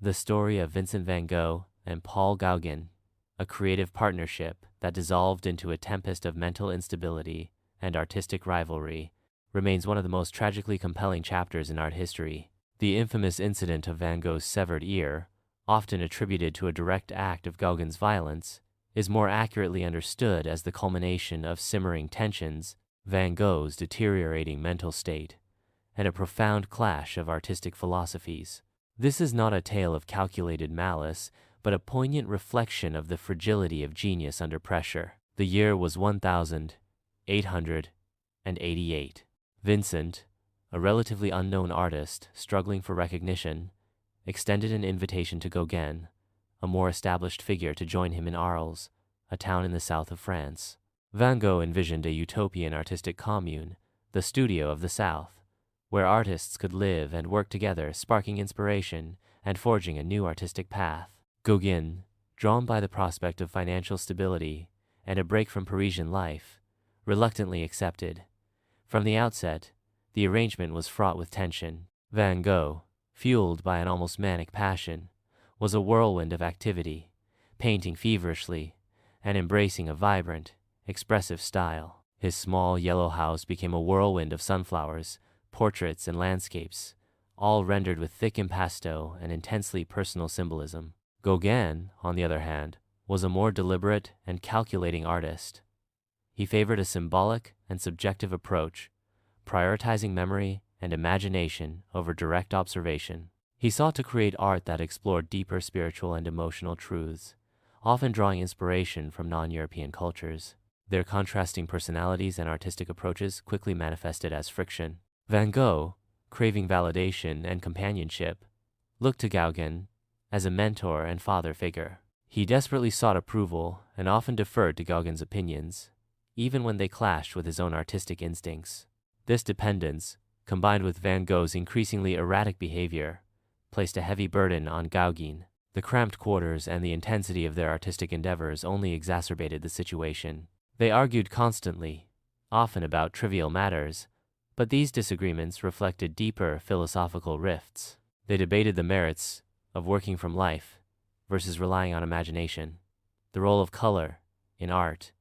the story of Vincent van Gogh and Paul Gauguin, a creative partnership that dissolved into a tempest of mental instability and artistic rivalry, remains one of the most tragically compelling chapters in art history. The infamous incident of Van Gogh's severed ear, often attributed to a direct act of Gauguin's violence, is more accurately understood as the culmination of simmering tensions, Van Gogh's deteriorating mental state, and a profound clash of artistic philosophies. This is not a tale of calculated malice, but a poignant reflection of the fragility of genius under pressure. The year was 1888. Vincent, a relatively unknown artist struggling for recognition, extended an invitation to Gauguin, a more established figure, to join him in Arles, a town in the south of France. Van Gogh envisioned a utopian artistic commune, the studio of the South, where artists could live and work together, sparking inspiration and forging a new artistic path. Gauguin, drawn by the prospect of financial stability and a break from Parisian life, reluctantly accepted. From the outset, the arrangement was fraught with tension. Van Gogh, fueled by an almost manic passion, was a whirlwind of activity, painting feverishly and embracing a vibrant, expressive style. His small yellow house became a whirlwind of sunflowers, portraits, and landscapes, all rendered with thick impasto and intensely personal symbolism. Gauguin, on the other hand, was a more deliberate and calculating artist. He favored a symbolic and subjective approach, prioritizing memory and imagination over direct observation. He sought to create art that explored deeper spiritual and emotional truths, often drawing inspiration from non-European cultures. Their contrasting personalities and artistic approaches quickly manifested as friction. Van Gogh, craving validation and companionship, looked to Gauguin as a mentor and father figure. He desperately sought approval and often deferred to Gauguin's opinions, even when they clashed with his own artistic instincts. This dependence, combined with Van Gogh's increasingly erratic behavior, placed a heavy burden on Gauguin. The cramped quarters and the intensity of their artistic endeavors only exacerbated the situation. They argued constantly, often about trivial matters, but these disagreements reflected deeper philosophical rifts. They debated the merits of working from life versus relying on imagination, the role of color in art,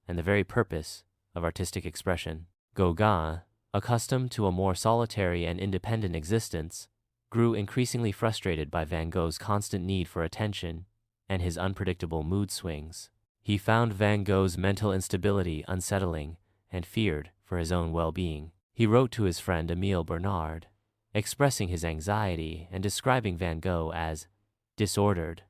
and the very purpose of artistic expression. Gauguin, accustomed to a more solitary and independent existence, grew increasingly frustrated by Van Gogh's constant need for attention and his unpredictable mood swings. He found Van Gogh's mental instability unsettling and feared for his own well-being. He wrote to his friend Emile Bernard, expressing his anxiety and describing Van Gogh as disordered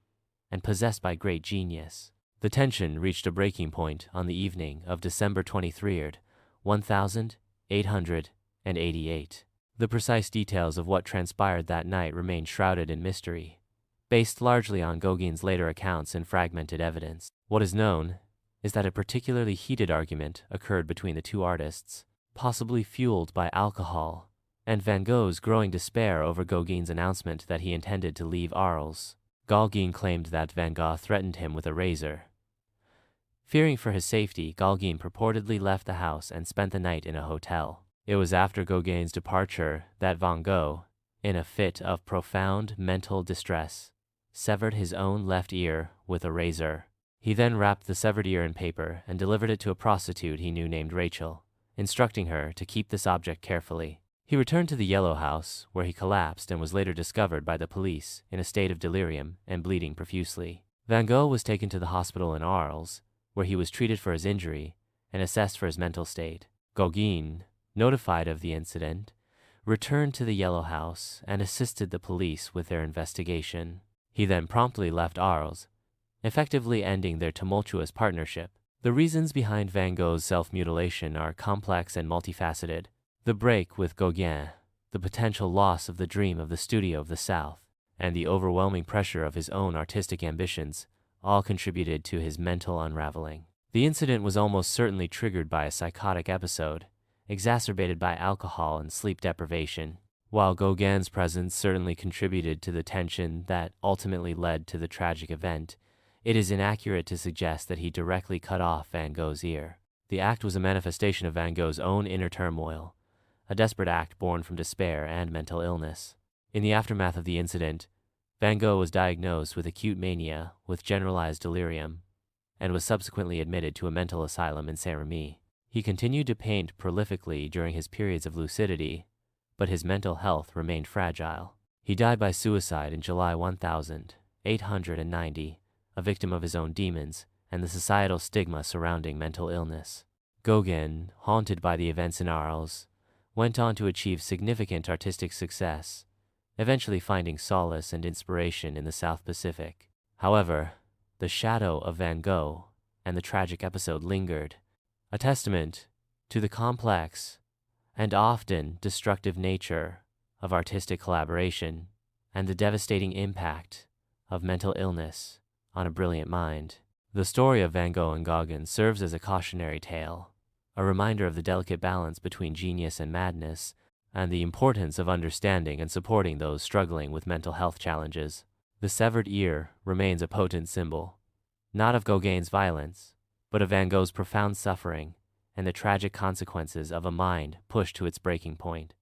and possessed by great genius. The tension reached a breaking point on the evening of December 23rd, 1888. The precise details of what transpired that night remain shrouded in mystery, based largely on Gauguin's later accounts and fragmented evidence. What is known is that a particularly heated argument occurred between the two artists, possibly fueled by alcohol, and Van Gogh's growing despair over Gauguin's announcement that he intended to leave Arles. Gauguin claimed that Van Gogh threatened him with a razor. Fearing for his safety, Gauguin purportedly left the house and spent the night in a hotel. It was after Gauguin's departure that Van Gogh, in a fit of profound mental distress, severed his own left ear with a razor. He then wrapped the severed ear in paper and delivered it to a prostitute he knew named Rachel, instructing her to keep this object carefully. He returned to the Yellow House, where he collapsed and was later discovered by the police in a state of delirium and bleeding profusely. Van Gogh was taken to the hospital in Arles, where he was treated for his injury and assessed for his mental state. Gauguin, notified of the incident, returned to the Yellow House and assisted the police with their investigation. He then promptly left Arles, effectively ending their tumultuous partnership. The reasons behind Van Gogh's self-mutilation are complex and multifaceted. The break with Gauguin, the potential loss of the dream of the studio of the South, and the overwhelming pressure of his own artistic ambitions all contributed to his mental unraveling. The incident was almost certainly triggered by a psychotic episode, exacerbated by alcohol and sleep deprivation. While Gauguin's presence certainly contributed to the tension that ultimately led to the tragic event, it is inaccurate to suggest that he directly cut off Van Gogh's ear. The act was a manifestation of Van Gogh's own inner turmoil, a desperate act born from despair and mental illness. In the aftermath of the incident, Van Gogh was diagnosed with acute mania with generalized delirium and was subsequently admitted to a mental asylum in Saint-Rémy. He continued to paint prolifically during his periods of lucidity, but his mental health remained fragile. He died by suicide in July 1890, a victim of his own demons and the societal stigma surrounding mental illness. Gauguin, haunted by the events in Arles, went on to achieve significant artistic success, eventually finding solace and inspiration in the South Pacific. However, the shadow of Van Gogh and the tragic episode lingered, a testament to the complex and often destructive nature of artistic collaboration and the devastating impact of mental illness on a brilliant mind. The story of Van Gogh and Gauguin serves as a cautionary tale, a reminder of the delicate balance between genius and madness, and the importance of understanding and supporting those struggling with mental health challenges. The severed ear remains a potent symbol, not of Gauguin's violence, but of Van Gogh's profound suffering and the tragic consequences of a mind pushed to its breaking point.